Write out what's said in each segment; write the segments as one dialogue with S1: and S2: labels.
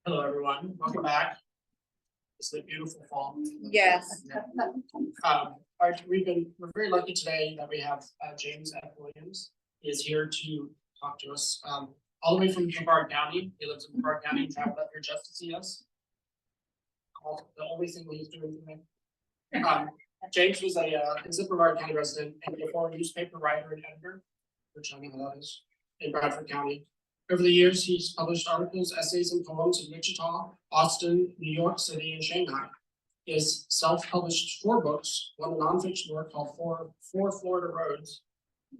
S1: Hello, everyone. Welcome back. It's a beautiful fall.
S2: Yes.
S1: We're very lucky today that we have James F. Williams. He is here to talk to us all the way from Brevard County. He lives in Brevard County and traveled up here just to see us. The only thing he's doing today. James was a Brevard County resident and before a newspaper writer and editor, which I know that is, in Bradford County. Over the years, he's published articles, essays, and poems in Wichita, Austin, New York City, and Shanghai. He has self-published 4 books, one a nonfiction work called Four Florida Roads,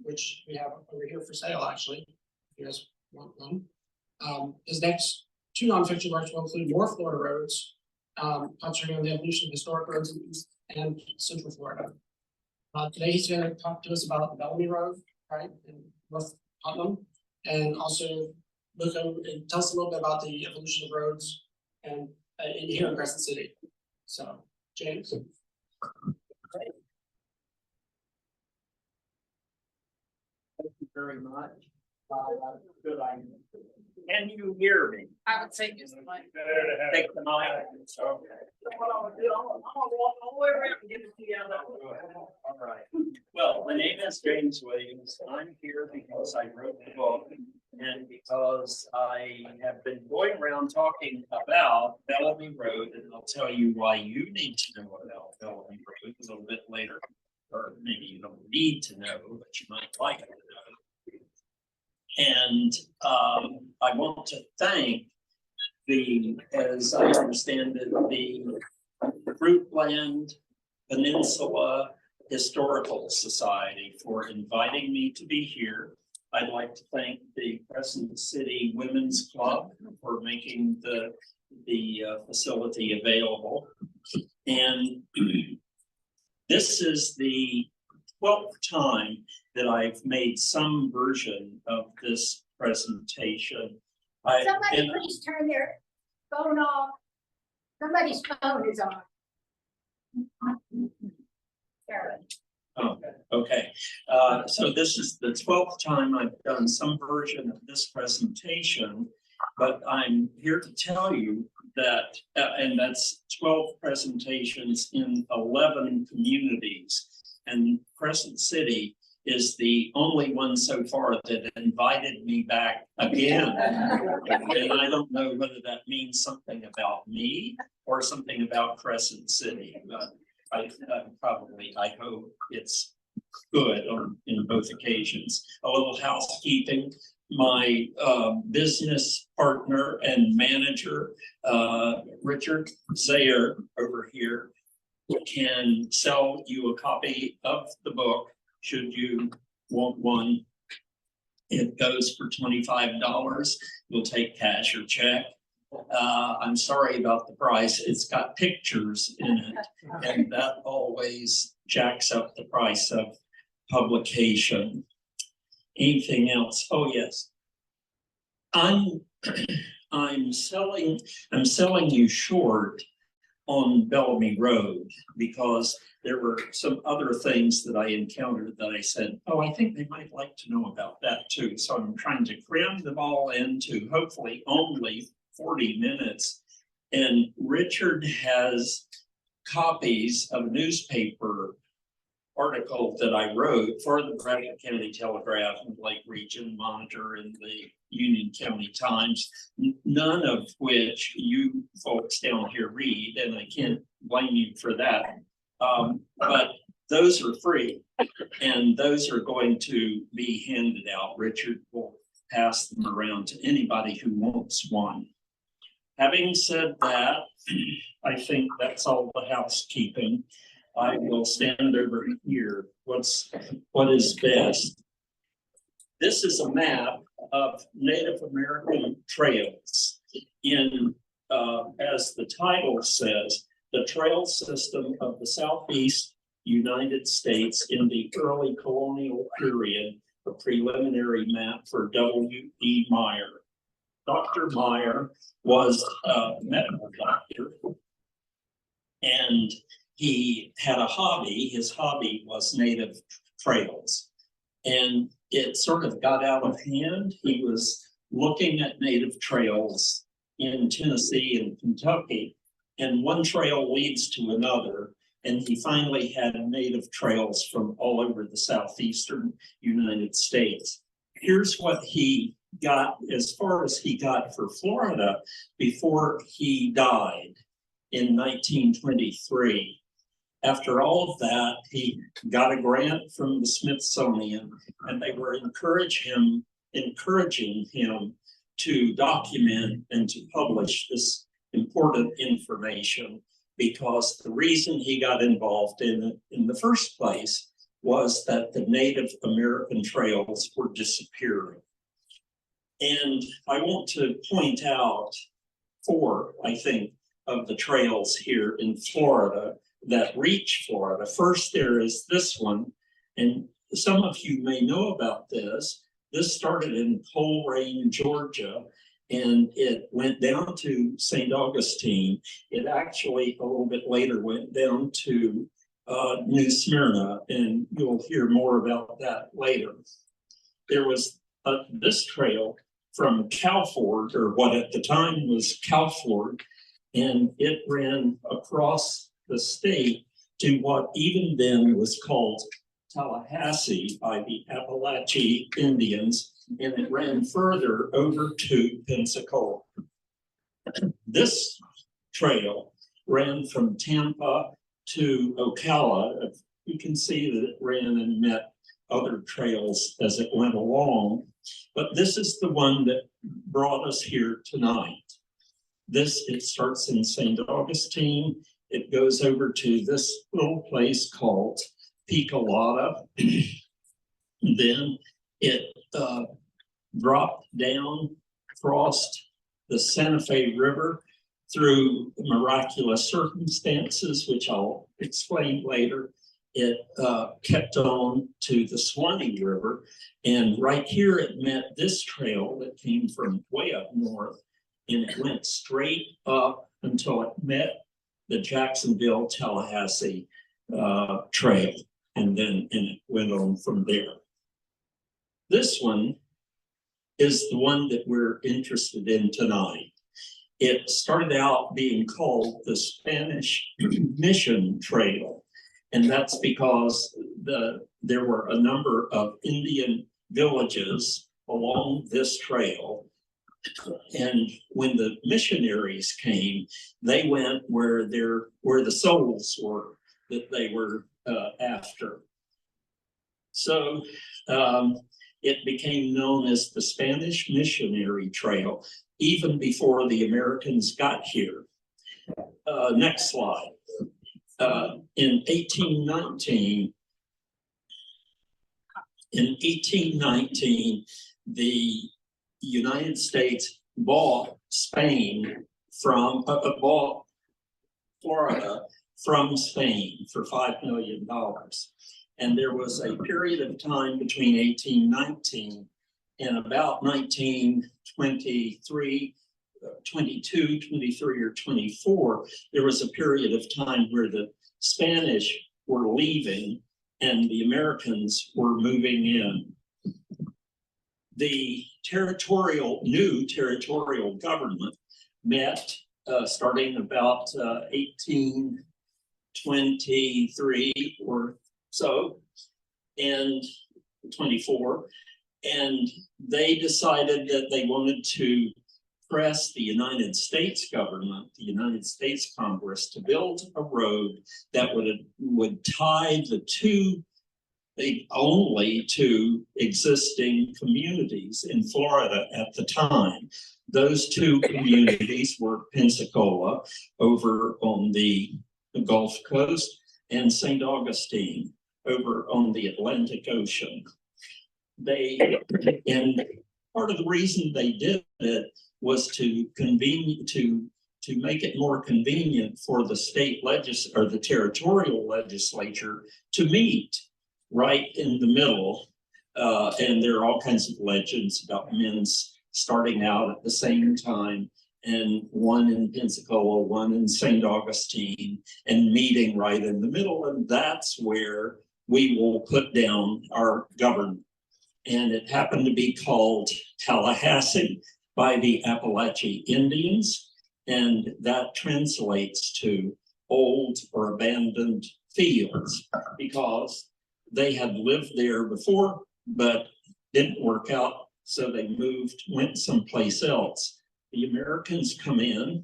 S1: which we have over here for sale, actually, if you guys want one. His next 2 nonfiction works will include More Florida Roads, concentrating on the evolution of historic roads in East and Central Florida. Today, he's going to talk to us about the Bellamy Road, right, in North Putnam. And also look over and tell us a little bit about the evolution of roads and in here in Crescent City. So, James.
S3: Thank you very much. Good idea. Can you hear me?
S2: I would say just like.
S3: Take the mic. So, what I'm gonna do, I'm gonna walk all the way around and give it to you. All right. Well, my name is James Williams. I'm here because I wrote the book and because I have been going around talking about Bellamy Road, and I'll tell you why you need to know about Bellamy Road a little bit later, or maybe you don't need to know, but you might like to know. And I want to thank as I understand it, the Fruitland Peninsula Historical Society for inviting me to be here. I'd like to thank the Crescent City Women's Club for making the facility available. And this is the 12th time that I've made some version of this presentation.
S4: Somebody please turn their phone off. Somebody's phone is on.
S3: Okay. So this is the 12th time I've done some version of this presentation, but I'm here to tell you that, and that's 12 presentations in 11 communities, and Crescent City is the only one so far that invited me back again. And I don't know whether that means something about me or something about Crescent City, but I hope it's good in both occasions. A little housekeeping. My business partner and manager, Richard Zayer over here, can sell you a copy of the book should you want one. It goes for $25. You'll take cash or check. I'm sorry about the price. It's got pictures in it, and that always jacks up the price of publication. Anything else? Oh yes, I'm selling you short on Bellamy Road because there were some other things that I encountered that I said, oh, I think they might like to know about that too. So I'm trying to cram them all into hopefully only 40 minutes. And Richard has copies of a newspaper article that I wrote for the Bradford County Telegraph and Lake Region Monitor and the Union County Times, none of which you folks down here read, and I can't blame you for that. But those are free, and those are going to be handed out. Richard will pass them around to anybody who wants one. Having said that, I think that's all the housekeeping. I will stand over here. What is best? This is a map of Native American trails in, as the title says, the trail system of the Southeast United States in the early colonial period, a preliminary map for W.E. Meyer. Dr. Meyer was a medical doctor, and he had a hobby. His hobby was native trails, and it sort of got out of hand. He was looking at native trails in Tennessee and Kentucky, and one trail leads to another. And he finally had native trails from all over the southeastern United States. Here's what he got as far as he got for Florida before he died in 1923. After all of that, he got a grant from the Smithsonian, and they were encouraging him to document and to publish this important information, because the reason he got involved in it in the first place was that the Native American trails were disappearing. And I want to point out 4, I think, of the trails here in Florida that reach Florida. First, there is this one, and some of you may know about this. This started in Coleraine, Georgia, and it went down to St. Augustine. It actually, a little bit later, went down to New Smyrna, and you'll hear more about that later. There was this trail from Calford, or what at the time was Calford, and it ran across the state to what even then was called Tallahassee by the Appalachian Indians, and it ran further over to Pensacola. This trail ran from Tampa to Ocala. You can see that it ran and met other trails as it went along, but this is the one that brought us here tonight. It starts in St. Augustine. It goes over to this little place called Picolata. Then it dropped down, crossed the Santa Fe River through miraculous circumstances, which I'll explain later. It kept on to the Swanee River, and right here it met this trail that came from way up north, and it went straight up until it met the Jacksonville-Tallahassee trail, and it went on from there. This one is the one that we're interested in tonight. It started out being called the Spanish Mission Trail, and that's because there were a number of Indian villages along this trail. And when the missionaries came, they went where the souls were that they were after. So it became known as the Spanish Missionary Trail even before the Americans got here. Next slide. In 1819, the United States bought bought Florida from Spain for $5 million. And there was a period of time between 1819 and about 1923, 22, 23, or 24, there was a period of time where the Spanish were leaving and the Americans were moving in. The new territorial government met starting about 1823 or so, and 24, and they decided that they wanted to press the United States government, the United States Congress, to build a road that would tie the only two existing communities in Florida at the time. Those two communities were Pensacola over on the Gulf Coast and St. Augustine over on the Atlantic Ocean. And part of the reason they did it was to make it more convenient for the the territorial legislature to meet right in the middle. And there are all kinds of legends about men starting out at the same time, and one in Pensacola, one in St. Augustine, and meeting right in the middle. And that's where we will put down our government. And it happened to be called Tallahassee. by the Appalachian Indians, and that translates to old or abandoned fields, because they had lived there before, but didn't work out, so they went someplace else. The Americans come in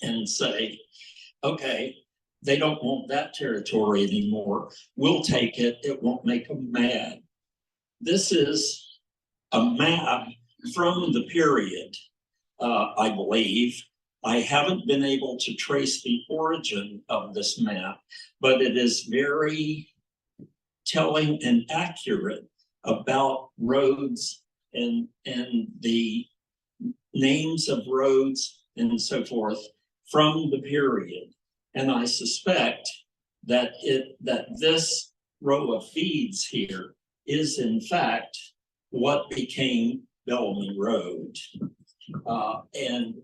S3: and say, okay, they don't want that territory anymore. We'll take it. It won't make them mad. This is a map from the period, I believe. I haven't been able to trace the origin of this map, but it is very telling and accurate about roads and the names of roads and so forth from the period. And I suspect that this row of feeds here is in fact what became Bellamy Road. And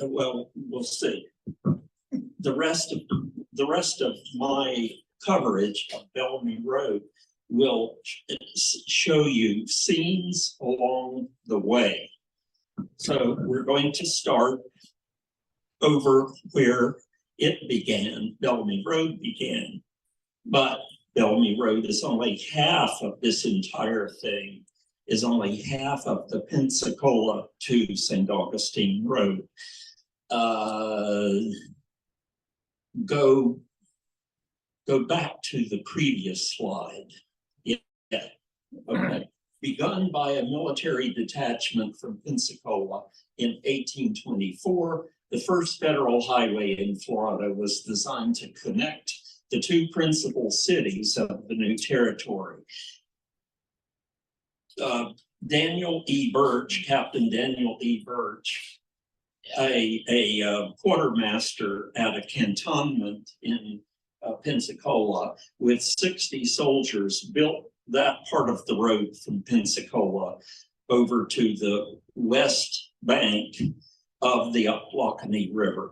S3: well, we'll see. The rest of my coverage of Bellamy Road will show you scenes along the way. So we're going to start over where it began, Bellamy Road began. But Bellamy Road is only half of this entire thing, is only half of the Pensacola to St. Augustine Road. Go back to the previous slide. Yeah, okay. Begun by a military detachment from Pensacola in 1824, the first federal highway in Florida was designed to connect the two principal cities of the new territory. Daniel E. Birch, Captain Daniel E. Birch, a quartermaster at a cantonment in Pensacola with 60 soldiers, built that part of the road from Pensacola over to the west bank of the Ocklawakanee River.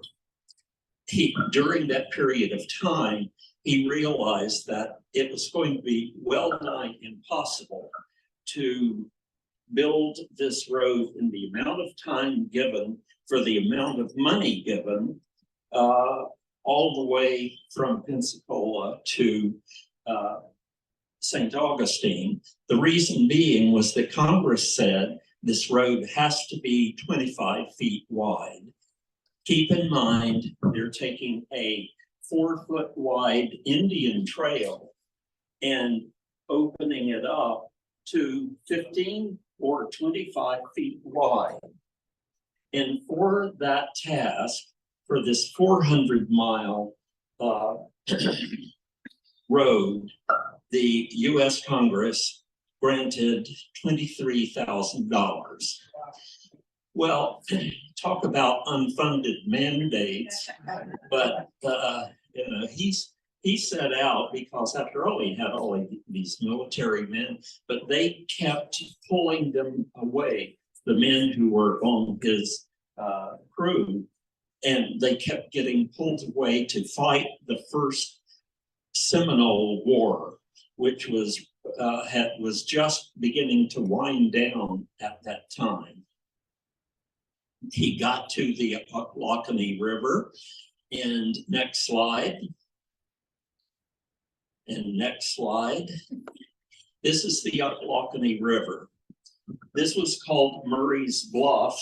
S3: During that period of time, he realized that it was going to be well nigh impossible to build this road in the amount of time given for the amount of money given, all the way from Pensacola to St. Augustine. The reason being was that Congress said this road has to be 25 feet wide. Keep in mind, they're taking a 4-foot wide Indian trail and opening it up to 15 or 25 feet wide. And for that task, for this 400-mile road, the US Congress granted $23,000. Well, talk about unfunded mandates, but he set out because after all, he had all of these military men, but they kept pulling them away, the men who were on his crew, and they kept getting pulled away to fight the first Seminole War, which was just beginning to wind down at that time. He got to the Ocklawakanee River, and next slide. And next slide. This is the Ocklawakanee River. This was called Murray's Bluff.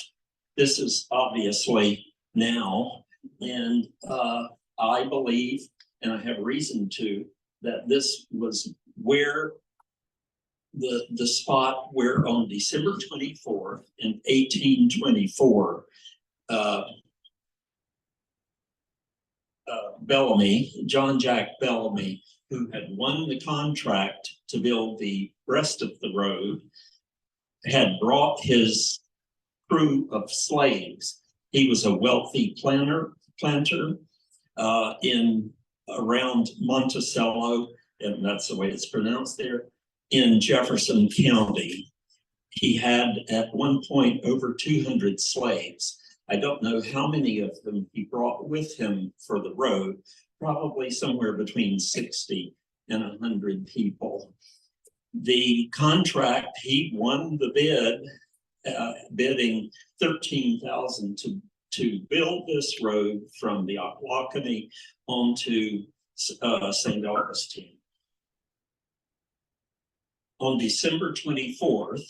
S3: This is obviously now, and I believe, and I have reason to, that this was where the spot where on December 24th in 1824, Bellamy, John Jack Bellamy, who had won the contract to build the rest of the road, had brought his crew of slaves. He was a wealthy planter in around Monticello, and that's the way it's pronounced there, in Jefferson County. He had at one point over 200 slaves. I don't know how many of them he brought with him for the road, probably somewhere between 60 and 100 people. The contract, he won the bid bidding $13,000 to build this road from the Ocklawakanee onto St. Augustine. On December 24th,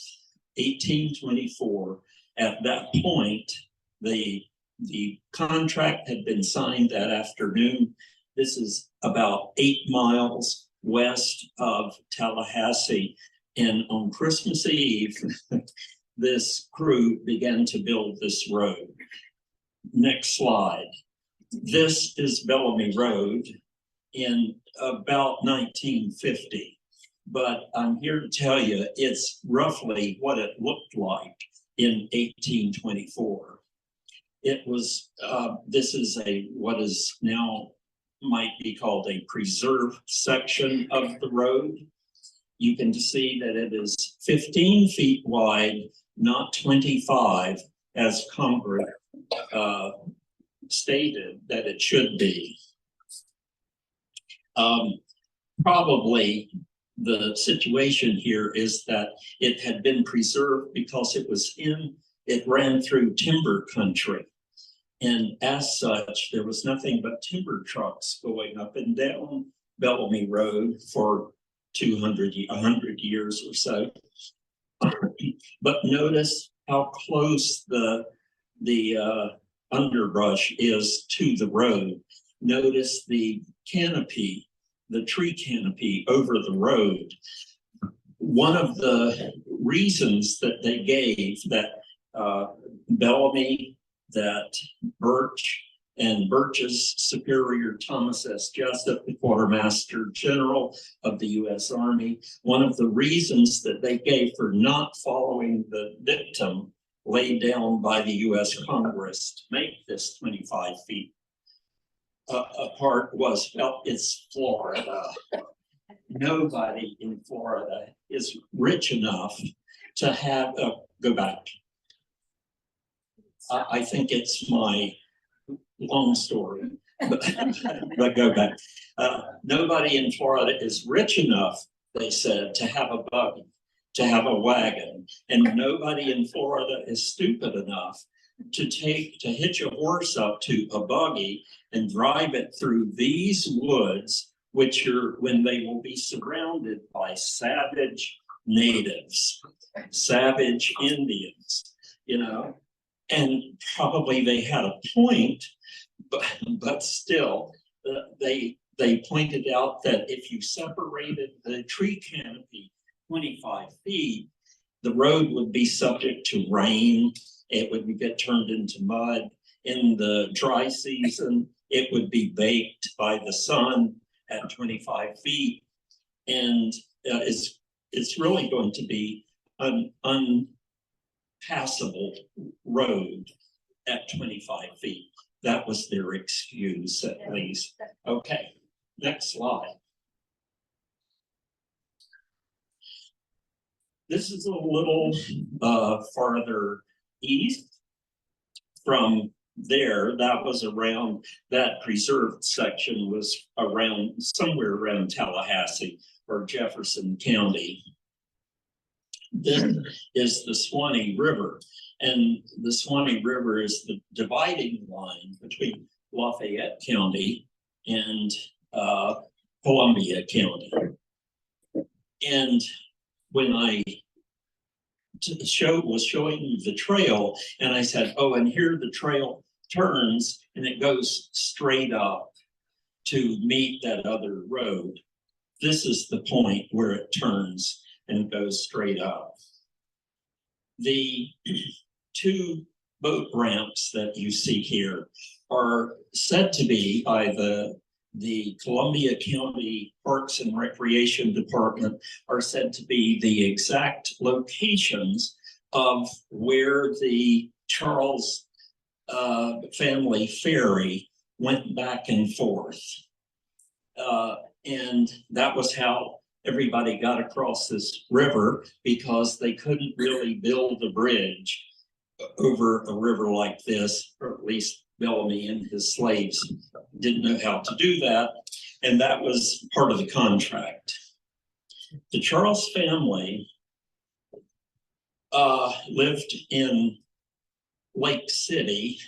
S3: 1824, at that point, the contract had been signed that afternoon. This is about 8 miles west of Tallahassee. And on Christmas Eve, this crew began to build this road. Next slide. This is Bellamy Road in about 1950. But I'm here to tell you it's roughly what it looked like in 1824. It was, this is what is now might be called a preserved section of the road. You can see that it is 15 feet wide, not 25, as Congress stated that it should be. Probably the situation here is that it had been preserved because it ran through timber country. And as such, there was nothing but timber trucks going up and down Bellamy Road for 100 years or so. But notice how close the underbrush is to the road. Notice the canopy, the tree canopy over the road. One of the reasons that they gave that Bellamy, that Birch, and Birch's superior Thomas S. Jessup, the Quartermaster General of the U.S. Army, one of the reasons that they gave for not following the dictum laid down by the U.S. Congress to make this 25 feet apart was, well, it's Florida. Nobody in Florida is rich enough to have, go back. I think it's my long story, but go back. Nobody in Florida is rich enough, they said, to have a buggy, to have a wagon, and nobody in Florida is stupid enough to hitch a horse up to a buggy and drive it through these woods, when they will be surrounded by savage natives, savage Indians, and probably they had a point, but still, they pointed out that if you separated the tree canopy 25 feet, the road would be subject to rain. It would get turned into mud. In the dry season, it would be baked by the sun at 25 feet. And it's really going to be an unpassable road at 25 feet. That was their excuse, at least. Okay, next slide. This is a little farther east from there. That was around, that preserved section was around, somewhere around Tallahassee or Jefferson County. This is the Suwannee River, and the Suwannee River is the dividing line between Lafayette County and Columbia County. And when I was showing you the trail, and I said, oh, and here the trail turns and it goes straight up to meet that other road. This is the point where it turns and goes straight up. The two boat ramps that you see here are said to be by the Columbia County Parks and Recreation Department, are said to be the exact locations of where the Charles family ferry went back and forth. And that was how everybody got across this river, because they couldn't really build a bridge over a river like this, or at least Bellamy and his slaves didn't know how to do that, and that was part of the contract. The Charles family lived in Lake City,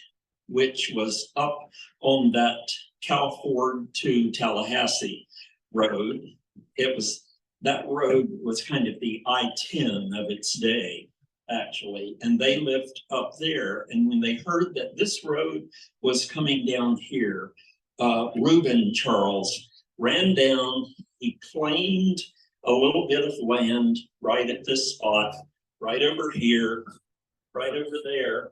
S3: which was up on that Cal Ford to Tallahassee road. That road was kind of the I-10 of its day, actually, and they lived up there. And when they heard that this road was coming down here, Reuben Charles ran down, he claimed a little bit of land right at this spot, right over here, right over there,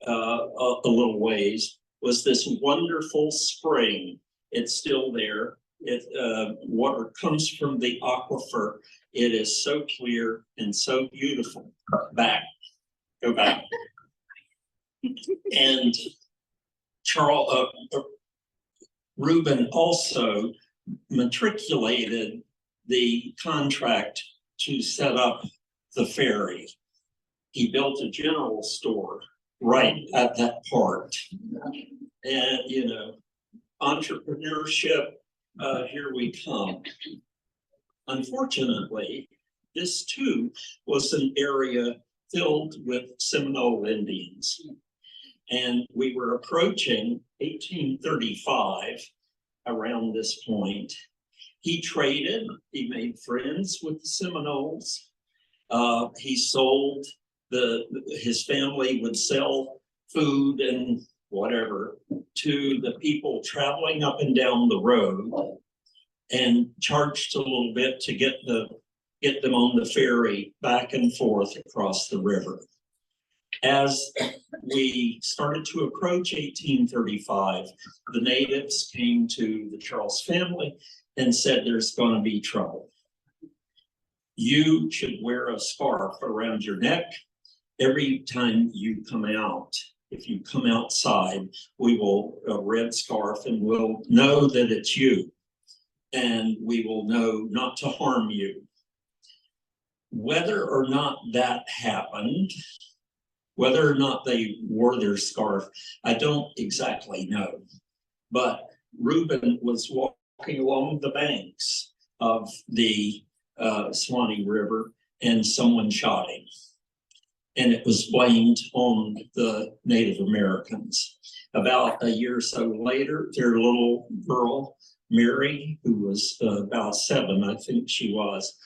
S3: a little ways, was this wonderful spring. It's still there. Water comes from the aquifer. It is so clear and so beautiful. Go back. And Reuben also matriculated the contract to set up the ferry. He built a general store right at that part. And, you know, entrepreneurship, here we come. Unfortunately, this too was an area filled with Seminole Indians. And we were approaching 1835 around this point. He traded, he made friends with the Seminoles. He sold, his family would sell food and whatever to the people traveling up and down the road, and charged a little bit to get them on the ferry back and forth across the river. As we started to approach 1835, the natives came to the Charles family and said, there's going to be trouble. You should wear a scarf around your neck every time you come out. If you come outside, we will a red scarf, and we'll know that it's you, and we will know not to harm you. Whether or not that happened, whether or not they wore their scarf, I don't exactly know. But Reuben was walking along the banks of the Swanee River, and someone shot him. And it was blamed on the Native Americans. About a year or so later, their little girl, Mary, who was about 7, I think she was,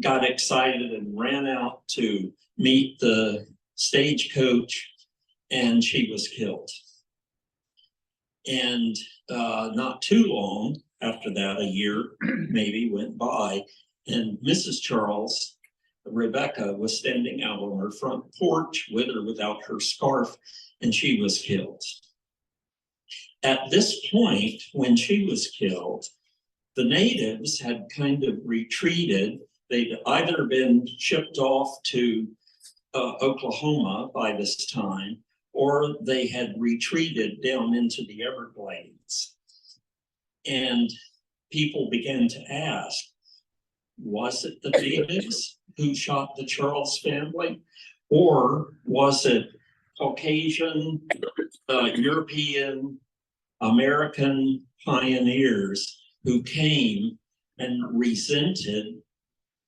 S3: got excited and ran out to meet the stagecoach, and she was killed. And not too long after that, a year maybe went by, and Mrs. Charles, Rebecca, was standing out on her front porch with or without her scarf, and she was killed. At this point, when she was killed, the natives had kind of retreated. They'd either been shipped off to Oklahoma by this time, or they had retreated down into the Everglades. And people began to ask, was it the natives who shot the Charles family? Or was it Caucasian, European, American pioneers who came and resented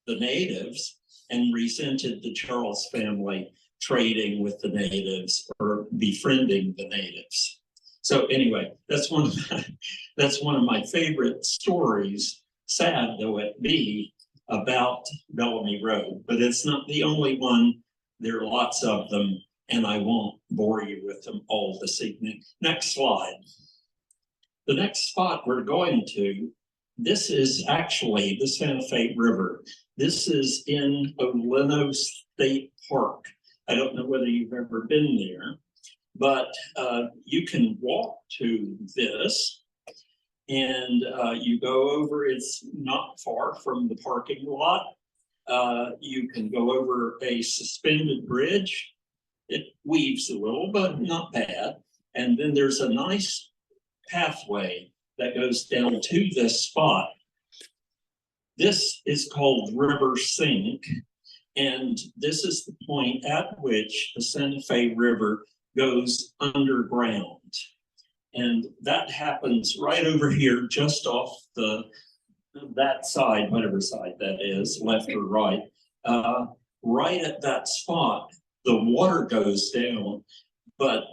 S3: the natives and resented the Charles family trading with the natives or befriending the natives? So anyway, that's one of my favorite stories, sad though it be, about Bellamy Road. But it's not the only one. There are lots of them, and I won't bore you with them all this evening. Next slide. The next spot we're going to, this is actually the Santa Fe River. This is in Oleno State Park. I don't know whether you've ever been there, but you can walk to this, and you go over, it's not far from the parking lot. You can go over a suspended bridge. It weaves a little, but not bad. And then there's a nice pathway that goes down to this spot. This is called River Sink, and this is the point at which the Santa Fe River goes underground. And that happens right over here, just off that side, whatever side that is, left or right. right at that spot, the water goes down, but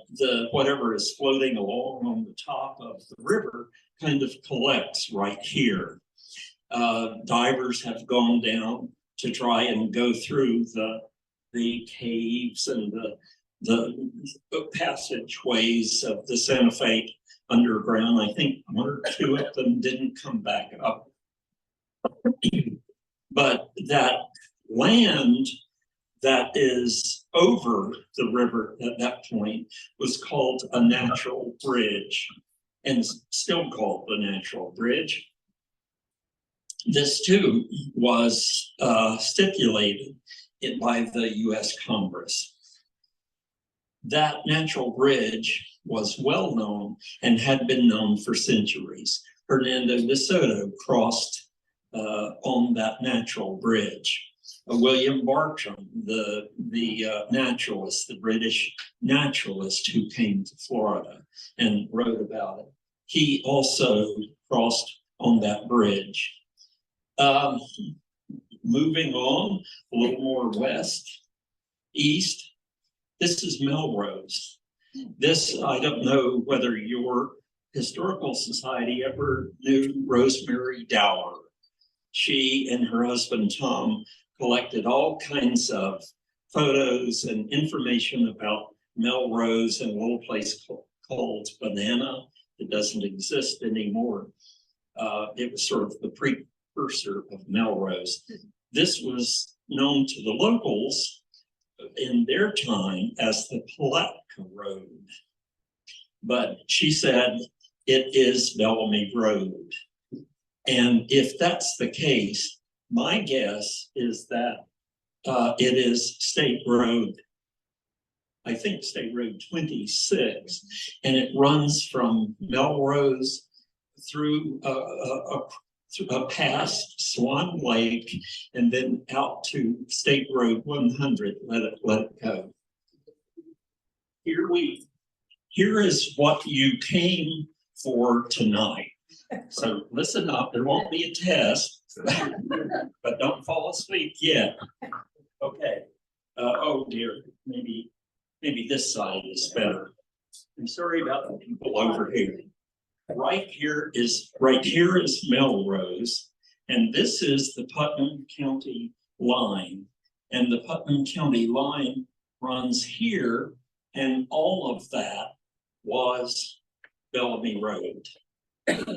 S3: whatever is floating along on the top of the river kind of collects right here. Divers have gone down to try and go through the caves and the passageways of the Santa Fe underground. I think one or two of them didn't come back up. But that land that is over the river at that point was called a natural bridge, and still called the natural bridge. This too was stipulated by the US Congress. That natural bridge was well known and had been known for centuries. Hernando de Soto crossed on that natural bridge. William Bartram, the naturalist, the British naturalist who came to Florida and wrote about it, he also crossed on that bridge. Moving on a little more east, this is Melrose. This, I don't know whether your historical society ever knew Rosemary Dower. She and her husband, Tom, collected all kinds of photos and information about Melrose and a little place called Banana. It doesn't exist anymore. It was sort of the precursor of Melrose. This was known to the locals in their time as the Palatka Road. But she said it is Bellamy Road. And if that's the case, my guess is that it is State Road, I think State Road 26, and it runs from Melrose through past Swan Lake and then out to State Road 100. Let it go. Here is what you came for tonight. So listen up. There won't be a test, but don't fall asleep yet. Okay. Oh dear. Maybe this side is better. I'm sorry about the people over here. Right here is Melrose, and this is the Putnam County line. And the Putnam County line runs here, and all of that was Bellamy Road.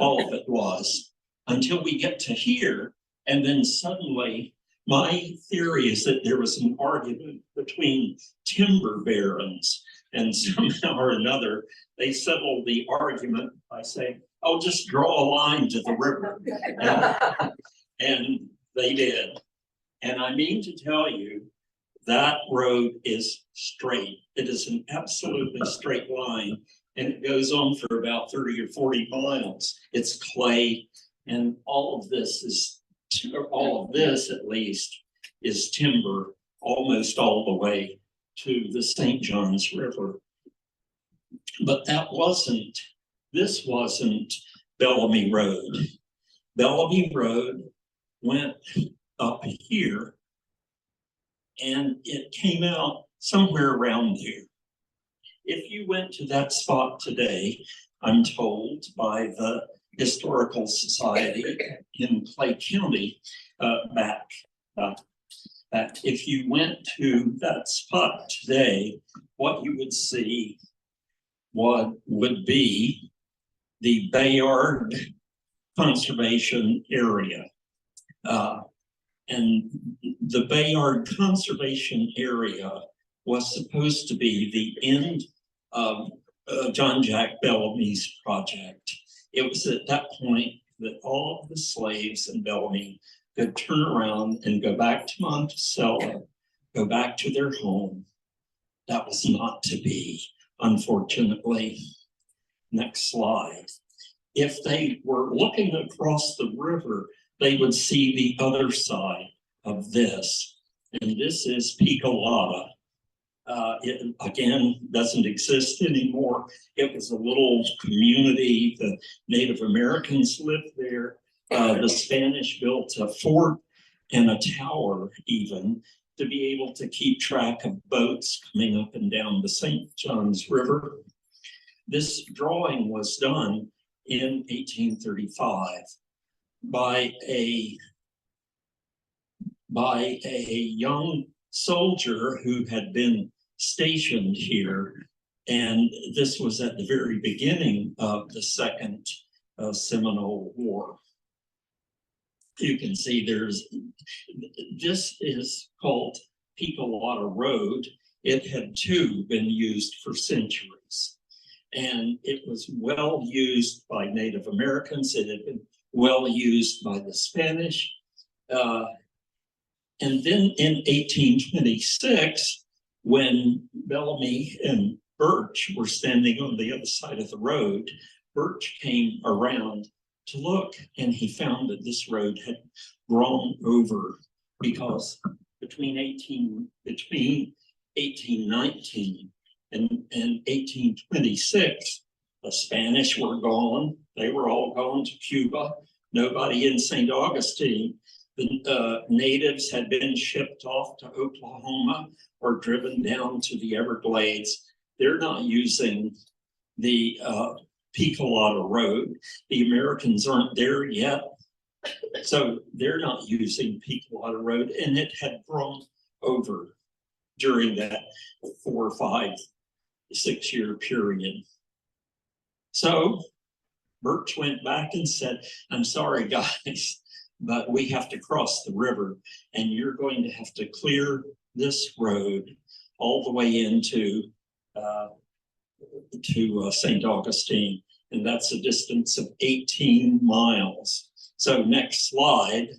S3: All of it was, until we get to here, and then suddenly, my theory is that there was an argument between timber barons, and somehow or another, they settled the argument by saying, "Oh, just draw a line to the river." And they did. And I mean to tell you, that road is straight. It is an absolutely straight line, and it goes on for about 30 or 40 miles. It's clay, and all of this at least is timber, almost all the way to the St. Johns River. But this wasn't Bellamy Road. Bellamy Road went up here, and it came out somewhere around there. If you went to that spot today, I'm told by the Historical Society in Clay County, if you went to that spot today, what you would see would be the Bayard Conservation Area. And the Bayard Conservation Area was supposed to be the end of John Jack Bellamy's project. It was at that point that all of the slaves in Bellamy could turn around and go back to Monticello, go back to their home. That was not to be, unfortunately. Next slide. If they were looking across the river, they would see the other side of this. And this is Picolata. It, again, doesn't exist anymore. It was a little community. The Native Americans lived there. The Spanish built a fort and a tower even to be able to keep track of boats coming up and down the St. Johns River. This drawing was done in 1835 by a young soldier who had been stationed here. And this was at the very beginning of the Second Seminole War. You can see this is called Piccolata Road. It had too been used for centuries. And it was well used by Native Americans. It had been well used by the Spanish. And then in 1826, when Bellamy and Birch were standing on the other side of the road, Birch came around to look, and he found that this road had grown over because between 1819 and 1826, the Spanish were gone. They were all gone to Cuba. Nobody in St. Augustine. The natives had been shipped off to Oklahoma or driven down to the Everglades. They're not using the Piccolata Road. The Americans aren't there yet, so they're not using Piccolata Road, and it had grown over during that 4, 5, 6 year period. So Birch went back and said, "I'm sorry, guys, but we have to cross the river, and you're going to have to clear this road all the way into St. Augustine." And that's a distance of 18 miles. So next slide,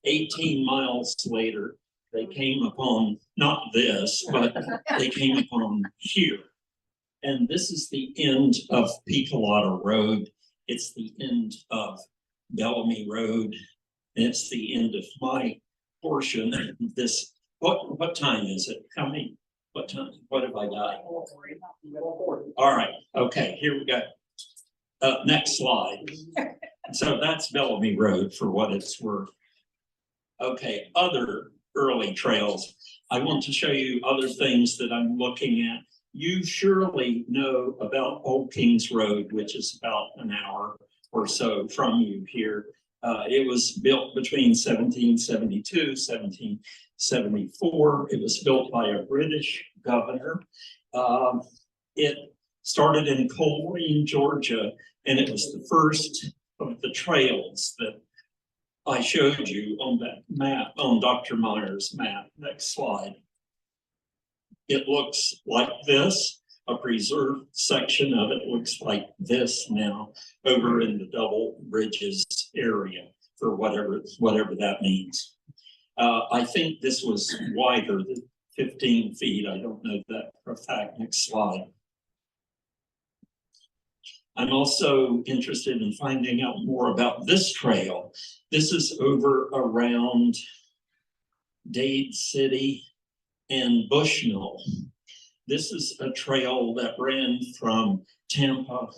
S3: 18 miles later, they came upon, not this, but they came upon here. And this is the end of Piccolata Road. It's the end of Bellamy Road. And it's the end of my portion. This, what time is it? How many? What time? What have I got? All right. Okay, here we go. Next slide. So that's Bellamy Road for what it's worth. Okay, other early trails. I want to show you other things that I'm looking at. You surely know about Old Kings Road, which is about an hour or so from you here. It was built between 1772, 1774. It was built by a British governor. It started in Coleraine, Georgia, and it was the first of the trails that I showed you on that map, on Dr. Meyer's map. Next slide. It looks like this. A preserved section of it looks like this now over in the Double Bridges area, for whatever that means. I think this was wider than 15 feet. I don't know that for a fact. Next slide. I'm also interested in finding out more about this trail. This is over around Dade City and Bushnell. This is a trail that ran from Tampa,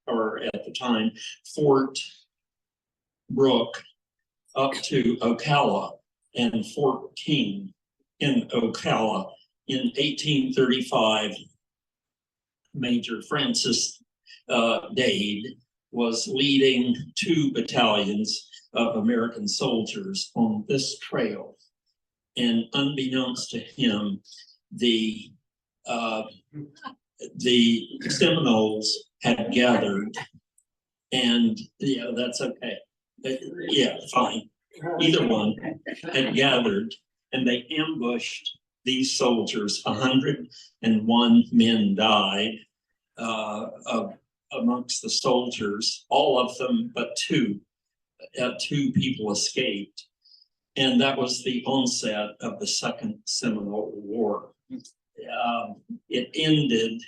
S3: or at the time, Fort Brooke, up to Ocala and Fort King in Ocala. In 1835, Major Francis Dade was leading 2 battalions of American soldiers on this trail. And unbeknownst to him, the Seminoles had gathered, and yeah, that's okay. Yeah, fine. Either one had gathered, and they ambushed these soldiers. 101 men died amongst the soldiers, all of them but 2. 2 people escaped. And that was the onset of the Second Seminole War. It ended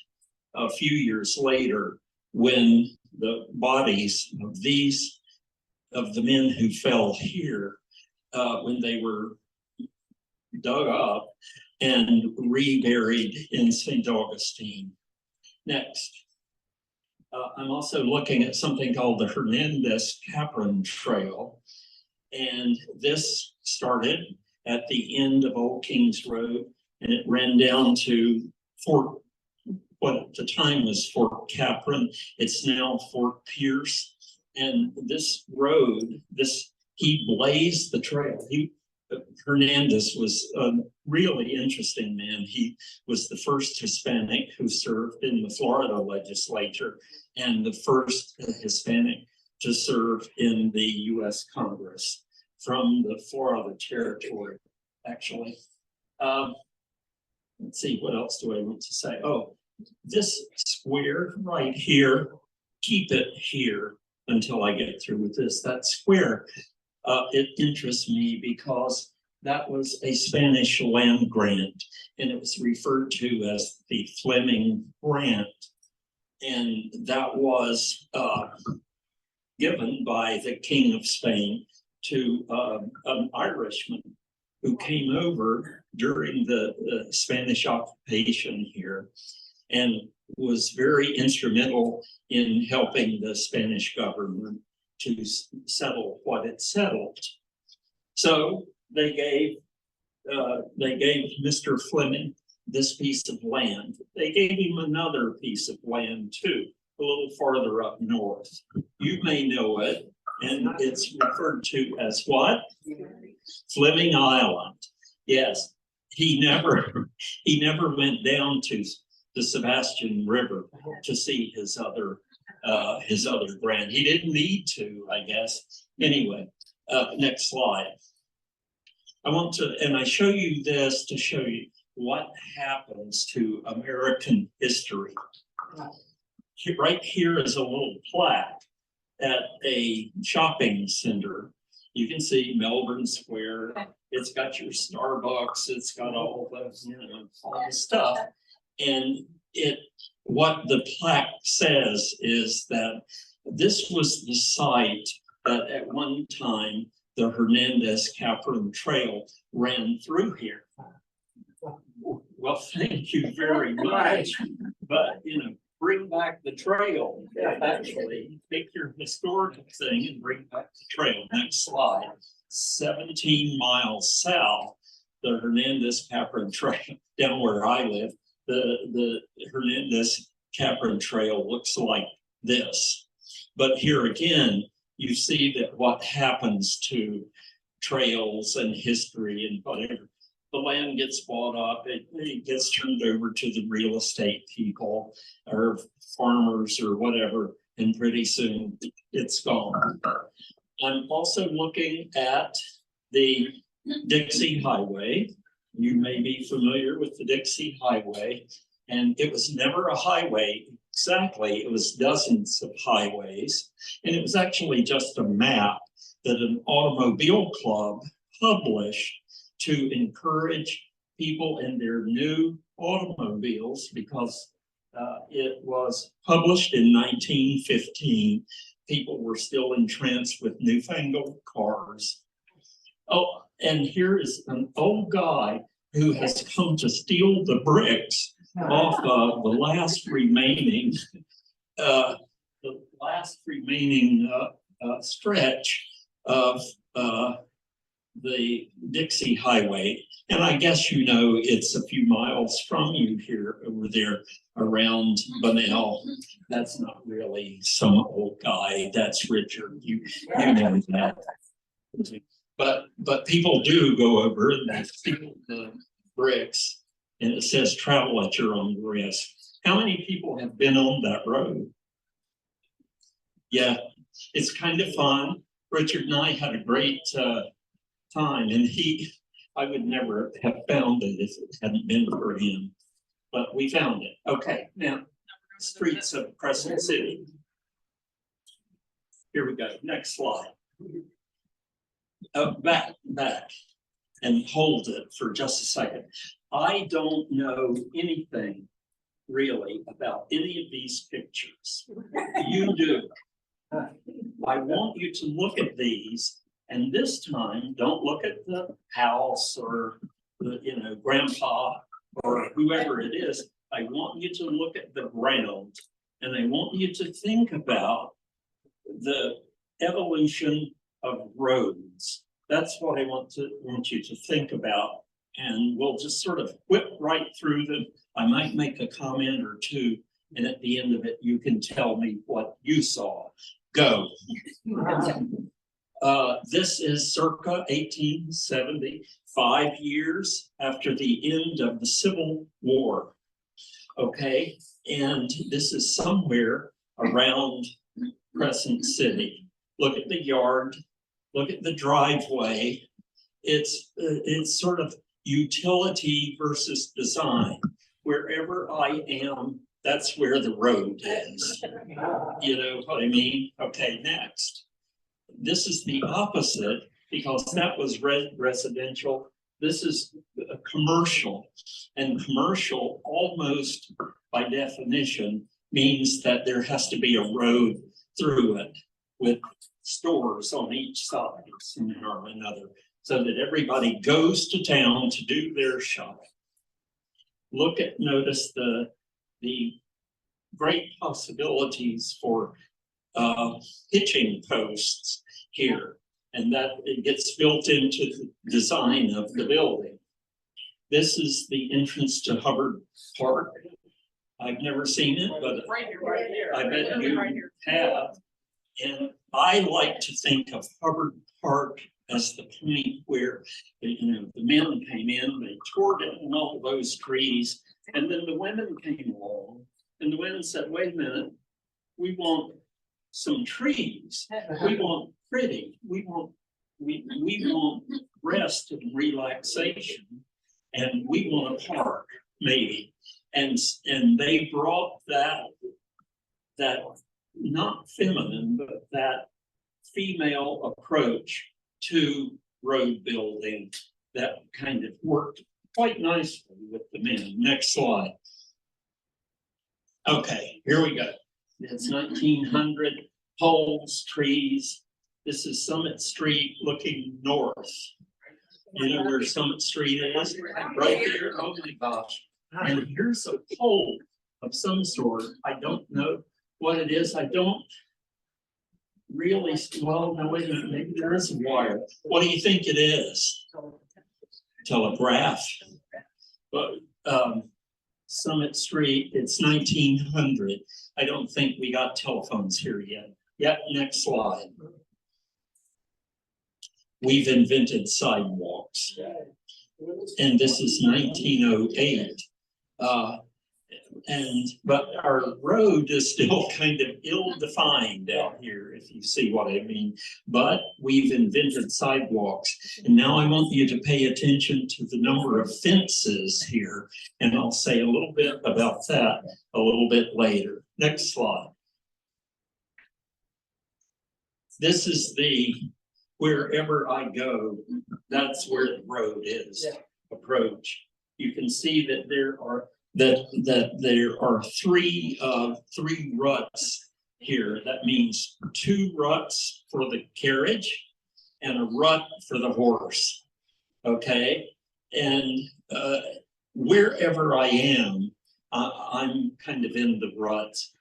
S3: a few years later when the bodies of the men who fell here, when they were dug up and reburied in St. Augustine. Next. I'm also looking at something called the Hernandez-Capron Trail. And this started at the end of Old Kings Road, and it ran down to Fort, what at the time was Fort Capron. It's now Fort Pierce. And this road, he blazed the trail. Hernandez was a really interesting man. He was the first Hispanic who served in the Florida legislature and the first Hispanic to serve in the US Congress from the Florida territory, actually. Let's see, what else do I want to say? Oh, this square right here, keep it here until I get through with this. That square, it interests me because that was a Spanish land grant, and it was referred to as the Fleming Grant. And that was given by the King of Spain to an Irishman who came over during the Spanish occupation here and was very instrumental in helping the Spanish government to settle what it settled. So they gave Mr. Fleming this piece of land. They gave him another piece of land too, a little farther up north. You may know it, and it's referred to as what? Fleming Island. Yes, he never went down to the Sebastian River to see his other grant. He didn't need to, I guess. Anyway, next slide. I want to, and I show you this to show you what happens to American history. Right here is a little plaque at a shopping center. You can see Melbourne Square. It's got your Starbucks. It's got all the, all the stuff. And what the plaque says is that this was the site that at one time the Hernandez-Capron Trail ran through here. Well, thank you very much. But, bring back the trail. Actually, take your historical thing and bring back the trail. Next slide. 17 miles south, the Hernandez-Capron Trail, down where I live, the Hernandez-Capron Trail looks like this. But here again, you see that what happens to trails and history and whatever. The land gets bought up, it gets turned over to the real estate people or farmers or whatever, and pretty soon it's gone. I'm also looking at the Dixie Highway. You may be familiar with the Dixie Highway, and it was never a highway exactly, it was dozens of highways, and it was actually just a map that an automobile club published to encourage people in their new automobiles because it was published in 1915. People were still entranced with newfangled cars. Oh, and here is an old guy who has come to steal the bricks off of the last remaining stretch of the Dixie Highway. And I guess it's a few miles from you here, over there around Bunnell. That's not really some old guy, that's Richard. You know that. But people do go over and they steal the bricks, and it says travel at your own risk. How many people have been on that road? Yeah, it's kind of fun. Richard and I had a great time, and I would never have found it if it hadn't been for him, but we found it. Okay, now streets of Crescent City. Here we go, next slide. Back, and hold it for just a second. I don't know anything really about any of these pictures. You do. I want you to look at these, and this time don't look at the house or the grandpa or whoever it is. I want you to look at the ground, and I want you to think about the evolution of roads That's what I want you to think about. And we'll just sort of whip right through them. I might make a comment or two, and at the end of it, you can tell me what you saw. Go. This is circa 1870, 5 years after the end of the Civil War. Okay, and this is somewhere around Crescent City. Look at the yard, look at the driveway. It's sort of utility versus design. Wherever I am, that's where the road is. You know what I mean? Okay, next. This is the opposite because that was residential. This is a commercial, and commercial almost by definition means that there has to be a road through it with stores on each side somehow or another, so that everybody goes to town to do their shopping. Notice the great possibilities for hitching posts here, and that it gets built into the design of the building. This is the entrance to Hubbard Park. I've never seen it, but I bet you have. And I like to think of Hubbard Park as the point where, you know, the men came in, they tore down all those trees, and then the women came along, and the women said, wait a minute, we want some trees, we want pretty, we want rest and relaxation, and we want a park, maybe. And they brought that not feminine, but that female approach to road building that kind of worked quite nicely with the men. Next slide. Okay, here we go. It's 1900, poles, trees. This is Summit Street looking north. You know where Summit Street is? Right there. Oh my gosh. And here's a pole of some sort. I don't know what it is. I don't really, well, no, wait a minute, maybe there is a wire. What do you think it is? Telegraph. But Summit Street, it's 1900. I don't think we got telephones here yet. Yep, next slide. We've invented sidewalks. And this is 1908. But our road is still kind of ill-defined out here, if you see what I mean. But we've invented sidewalks. And now I want you to pay attention to the number of fences here. And I'll say a little bit about that a little bit later. Next slide. This is the wherever I go, that's where the road is. Approach. You can see that there are three ruts here. That means 2 ruts for the carriage and a rut for the horse. Okay, and wherever I am, I'm kind of in the ruts.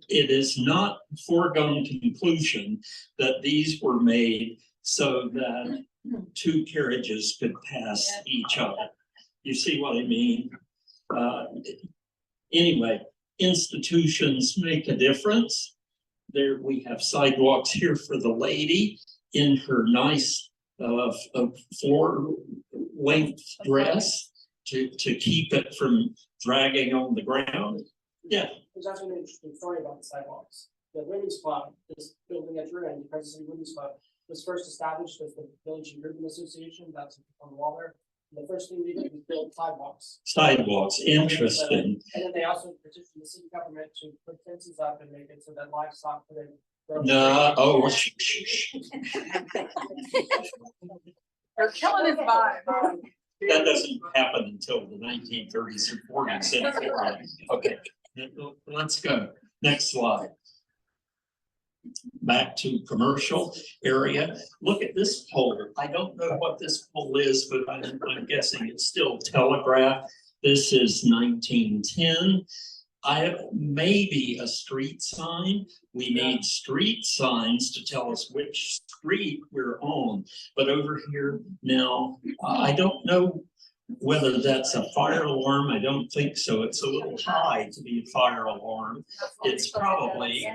S3: It is not foregone conclusion that these were made so that 2 carriages could pass each other. You see what I mean? Anyway, institutions make a difference. There we have sidewalks here for the lady in her nice 4-length dress to keep it from dragging on the ground. Yeah.
S1: There's actually an interesting story about the sidewalks. The women's club, this building at your end, the Kansas City Women's Club, was first established as the Village Improvement Association. That's on the wall there. And the first thing they did was build sidewalks.
S3: Sidewalks, interesting.
S1: And then they also petitioned the city government to put fences up and make it so that livestock couldn't.
S3: No, oh,
S2: They're killing his vibe.
S3: that doesn't happen until the 1930s or 40s. Okay, let's go. Next slide. Back to commercial area. Look at this pole. I don't know what this pole is, but I'm guessing it's still telegraph. This is 1910. I have maybe a street sign. We need street signs to tell us which street we're on. But over here now, I don't know whether that's a fire alarm. I don't think so. It's a little high to be a fire alarm. It's probably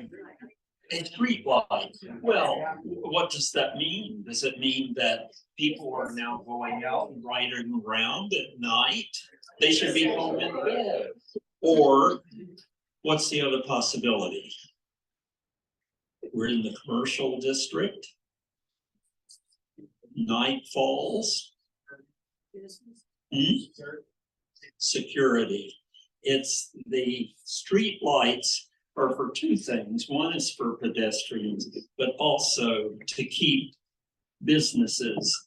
S3: a street light. Well, what does that mean? Does it mean that people are now going out and riding around at night? They should be home in bed. Or what's the other possibility? We're in the commercial district. Night falls. Security. It's the street lights are for two things. One is for pedestrians, but also to keep businesses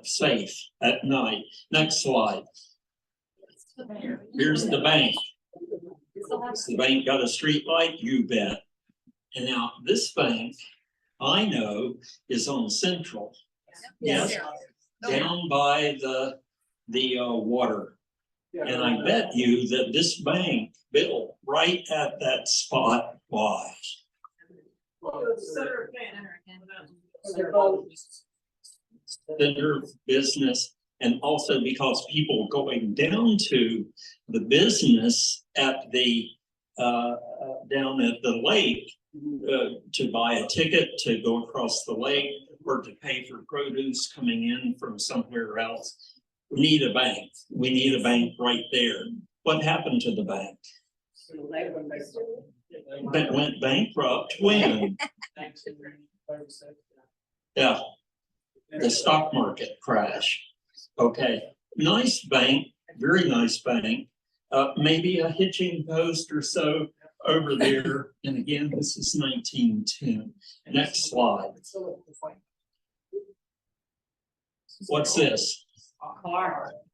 S3: safe at night. Next slide. Here's the bank. Has the bank got a street light? You bet. And now this bank, I know, is on Central. Yes, down by the water. And I bet you that this bank built right at that spot. Why? Center business, and also because people going down to the business at the down at the lake to buy a ticket to go across the lake or to pay for produce coming in from somewhere else. We need a bank. We need a bank right there. What happened to the bank? It went bankrupt when? Yeah, the stock market crash. Okay, nice bank, very nice bank. Maybe a hitching post or so over there. And again, this is 1910. Next slide. What's this?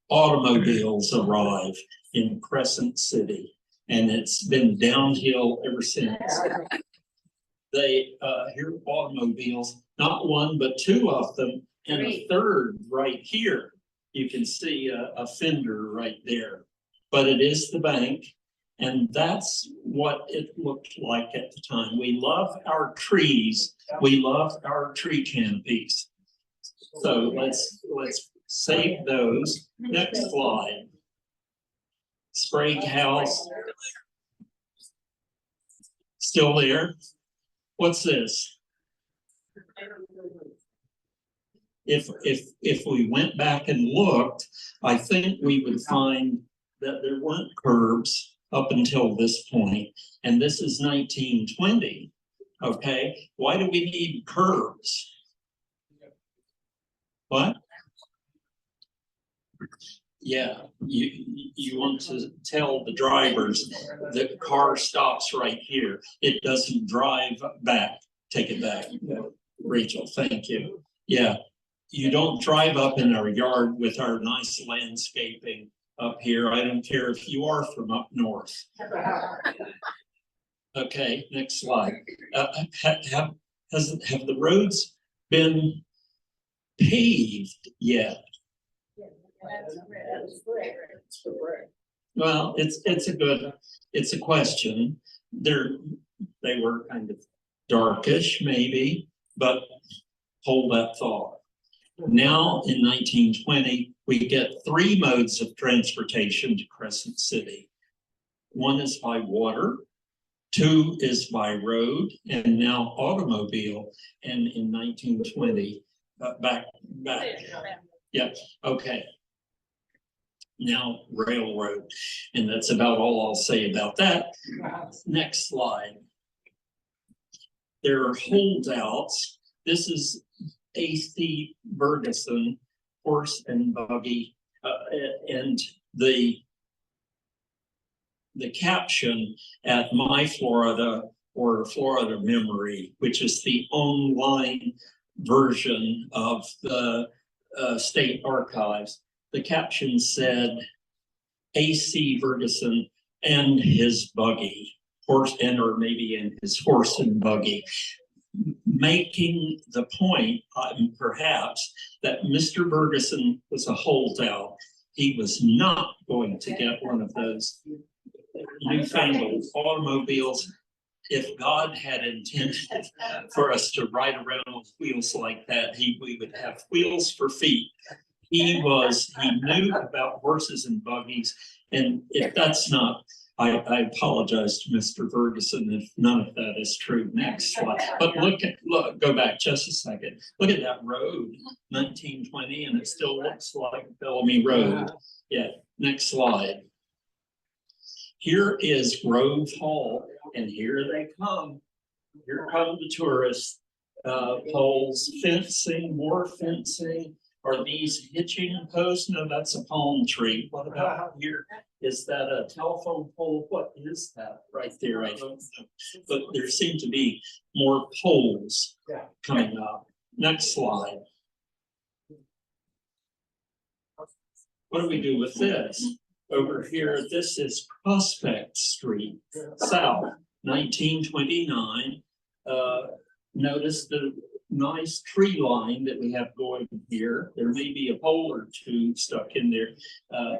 S3: Automobiles arrive in Crescent City, and it's been downhill ever since. They hear automobiles, not one, but two of them, and a third right here. You can see a fender right there, but it is the bank. And that's what it looked like at the time. We love our trees. We love our tree canopies. So let's save those. Next slide. Sprague House. Still there? What's this? If we went back and looked, I think we would find that there weren't curbs up until this point, and this is 1920. Okay, why do we need curbs? What? Yeah, you want to tell the drivers the car stops right here. It doesn't drive back. Take it back, Rachel. Thank you. Yeah, you don't drive up in our yard with our nice landscaping up here. I don't care if you are from up north. Okay, next slide. Have the roads been paved yet? Well, it's a question. They were kind of darkish maybe, but hold that thought. Now in 1920, we get three modes of transportation to Crescent City. One is by water, two is by road, and now automobile. And in 1920, back. Yeah, okay. Now railroad, and that's about all I'll say about that. Next slide. There are holdouts. This is A.C. Ferguson, horse and buggy, and the caption at My Florida or Florida Memory, which is the online version of the state archives. The caption said, A.C. Ferguson and his buggy, or maybe in his horse and buggy, making the point, perhaps, that Mr. Ferguson was a holdout. he was not going to get one of those newfangled automobiles. If God had intended for us to ride around with wheels like that, we would have wheels for feet. He knew about horses and buggies, and if that's not, I apologize to Mr. Ferguson if none of that is true. Next slide. But go back just a second. Look at that road, 1920, and it still looks like Bellamy Road. Yeah, next slide. Here is Grove Hall, and here they come. Here come the tourists. Poles, fencing, more fencing. Are these hitching posts? No, that's a palm tree. What about here? Is that a telephone pole? What is that right there? I don't know. But there seem to be more poles coming up. Next slide. What do we do with this? Over here, this is Prospect Street, South, 1929. Notice the nice tree line that we have going here. There may be a pole or two stuck in there.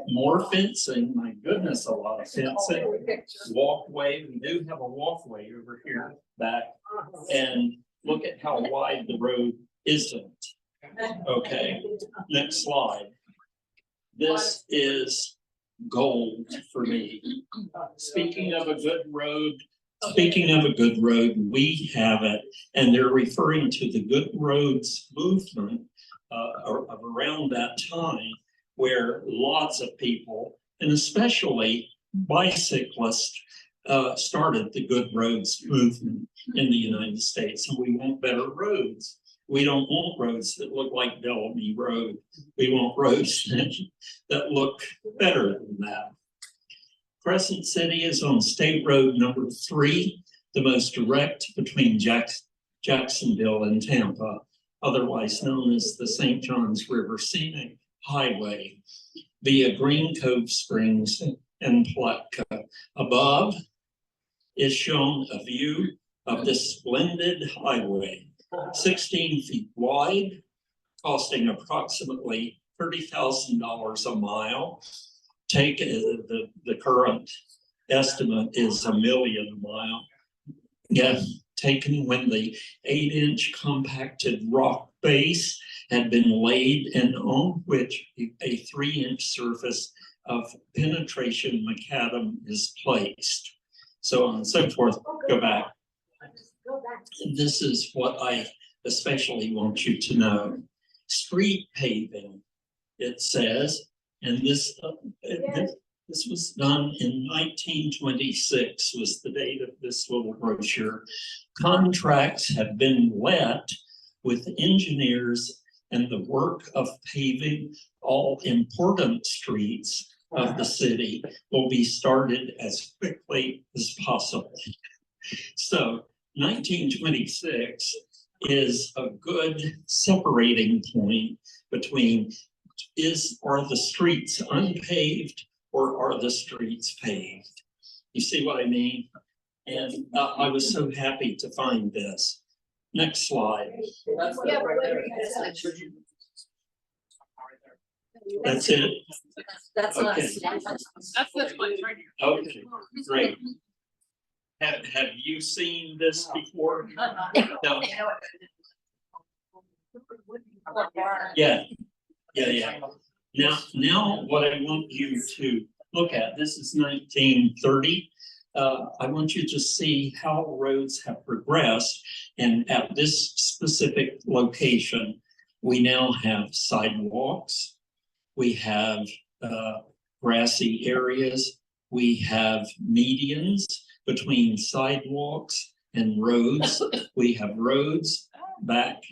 S3: More fencing, my goodness, a lot of fencing. Walkway, we do have a walkway over here back. And look at how wide the road isn't. Okay, next slide. This is gold for me. Speaking of a good road, we have it, and they're referring to the Good Roads movement of around that time, where lots of people, and especially bicyclists, started the Good Roads movement in the United States, and we want better roads. We don't want roads that look like Bellamy Road. We want roads that look better than that. Crescent City is on State Road number 3, the most direct between Jacksonville and Tampa, otherwise known as the St. Johns River Scenic Highway, via Green Cove Springs and Palatka. Above is shown a view of this splendid highway, 16 feet wide, costing approximately $30,000 a mile. Take the current estimate is $1 million a mile. Yeah, taken when the 8-inch compacted rock base had been laid and on which a 3-inch surface of penetration macadam is placed. So on and so forth. Go back. This is what I especially want you to know. Street paving, it says, and this was done in 1926, was the date of this little brochure. Contracts have been let with engineers, and the work of paving all important streets of the city will be started as quickly as possible. So 1926 is a good separating point between are the streets unpaved or are the streets paved? You see what I mean? And I was so happy to find this. Next slide. That's it.
S2: That's
S3: Okay.
S2: us. That's this place right here.
S3: Okay, great. Have you seen this before? No. Yeah. Now what I want you to look at, this is 1930. I want you to see how roads have progressed. And at this specific location, we now have sidewalks. We have grassy areas. We have medians between sidewalks and roads. We have roads back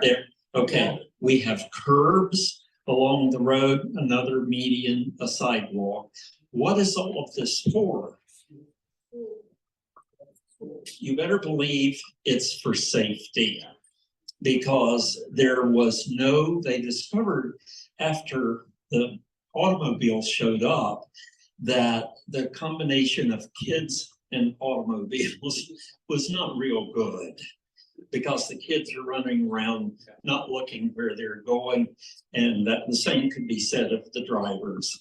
S3: there. Okay, we have curbs along the road, another median, a sidewalk. What is all of this for? You better believe it's for safety, because they discovered after the automobiles showed up that the combination of kids and automobiles was not real good. because the kids are running around, not looking where they're going. And that the same could be said of the drivers.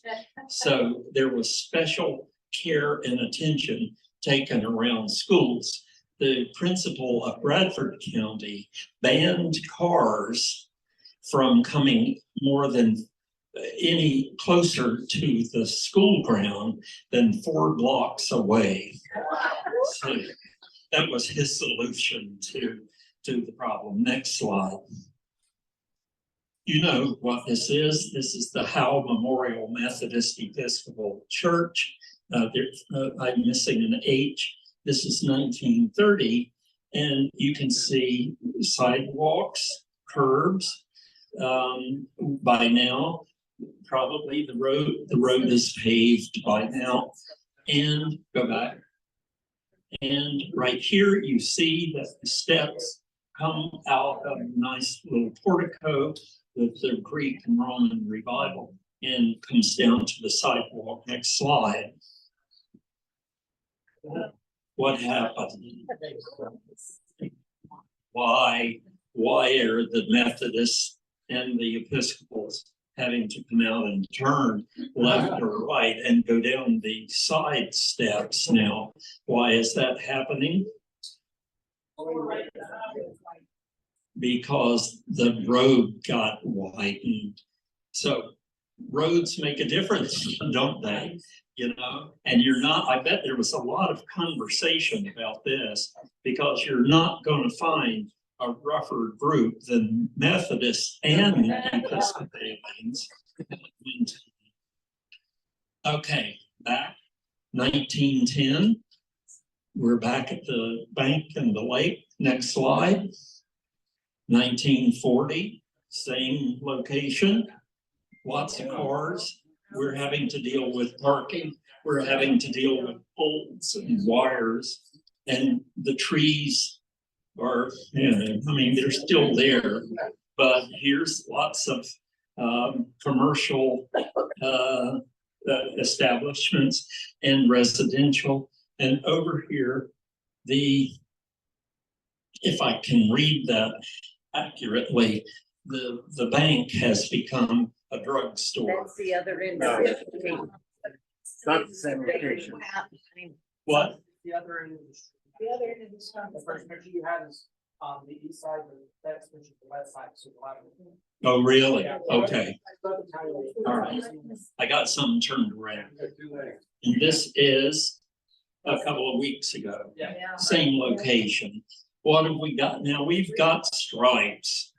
S3: So there was special care and attention taken around schools. The principal of Bradford County banned cars from coming more than any closer to the school ground than 4 blocks away. So that was his solution to the problem. Next slide. You know what this is. This is the Howe Memorial Methodist Episcopal Church. I'm missing an H. This is 1930, and you can see sidewalks, curbs. By now, probably the road is paved by now. And go back. And right here, you see that the steps come out of a nice little portico with the Greek and Roman revival and comes down to the sidewalk. Next slide. What happened? Why are the Methodists and the Episcopals having to come out and turn left or right and go down the side steps now? Why is that happening? Because the road got widened. So roads make a difference, don't they? You know, and you're not, I bet there was a lot of conversation about this, because you're not going to find a rougher group than Methodists and Episcopalians. Okay, back 1910. We're back at the bank and the lake. Next slide. 1940, same location, lots of cars. We're having to deal with parking. We're having to deal with poles and wires, and the trees are, you know, I mean, they're still there, but here's lots of commercial establishments and residential. And over here, if I can read that accurately, the bank has become a drugstore.
S2: That's the other end
S5: No.
S2: of it.
S5: Not the same location.
S3: What?
S1: The other end of the street.
S4: The other end of the sun.
S1: The first picture you had is on the east side, the next picture is the west side, so the lateral.
S3: Oh, really?
S1: Yeah.
S3: Okay, all right. I got something turned around. And this is a couple of weeks ago,
S1: Yeah.
S3: same location. What have we got now? We've got stripes,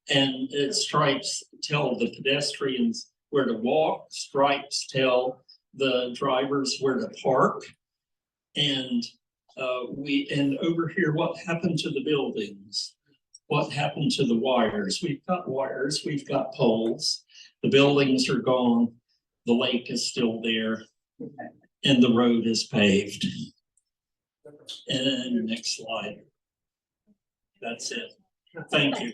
S3: and stripes tell the pedestrians where to walk. Stripes tell the drivers where to park. And and over here, what happened to the buildings? What happened to the wires? We've got wires, we've got poles. The buildings are gone. The lake is still there, and the road is paved. And next slide. That's it. Thank you.